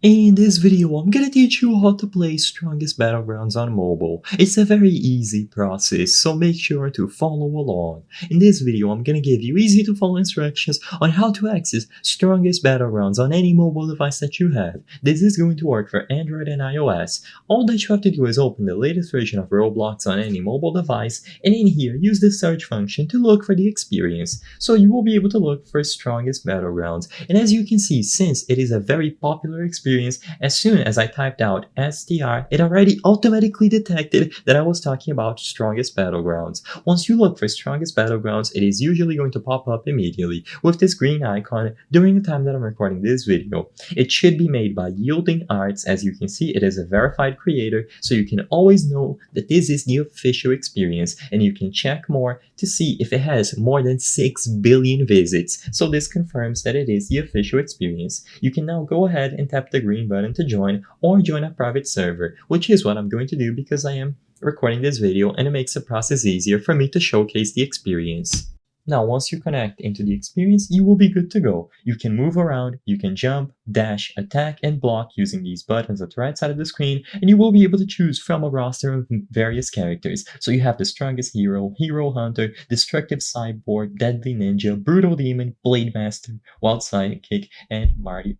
In this video, I'm gonna teach you how to play Strongest Battlegrounds on mobile. It's a very easy process, so make sure to follow along. In this video, I'm gonna give you easy to follow instructions on how to access Strongest Battlegrounds on any mobile device that you have. This is going to work for Android and iOS. All that you have to do is open the latest version of Roblox on any mobile device, and in here, use the search function to look for the experience. So you will be able to look for Strongest Battlegrounds. And as you can see, since it is a very popular experience, as soon as I typed out STR, it already automatically detected that I was talking about Strongest Battlegrounds. Once you look for Strongest Battlegrounds, it is usually going to pop up immediately with this green icon during the time that I'm recording this video. It should be made by Yielding Arts. As you can see, it is a verified creator, so you can always know that this is the official experience, and you can check more to see if it has more than 6 billion visits. So this confirms that it is the official experience. You can now go ahead and tap the green button to join, or join a private server, which is what I'm going to do because I am recording this video and it makes the process easier for me to showcase the experience. Now, once you connect into the experience, you will be good to go. You can move around, you can jump, dash, attack, and block using these buttons at the right side of the screen, and you will be able to choose from a roster of various characters. So you have the Strongest Hero, Hero Hunter, Destructive Cyborg, Deadly Ninja, Brutal Demon, Blade Master, Wild Sidekick, and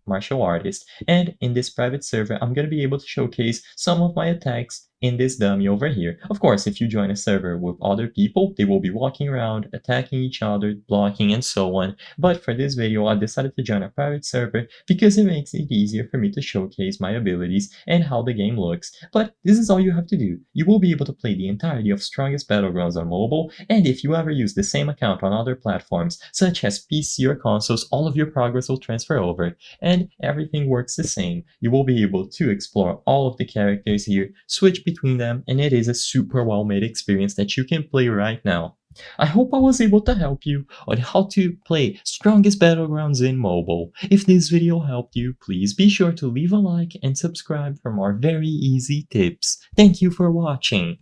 Martial Artist. And in this private server, I'm going to be able to showcase some of my attacks in this dummy over here. Of course, if you join a server with other people, they will be walking around, attacking each other, blocking, and so on. But for this video, I decided to join a private server because it makes it easier for me to showcase my abilities and how the game looks. But this is all you have to do. You will be able to play the entirety of Strongest Battlegrounds on mobile, and if you ever use the same account on other platforms, such as PC or consoles, all of your progress will transfer over, and everything works the same. You will be able to explore all of the characters here, switch between them, and it is a super well-made experience that you can play right now. I hope I was able to help you on how to play Strongest Battlegrounds in mobile. If this video helped you, please be sure to leave a like and subscribe for more very easy tips. Thank you for watching.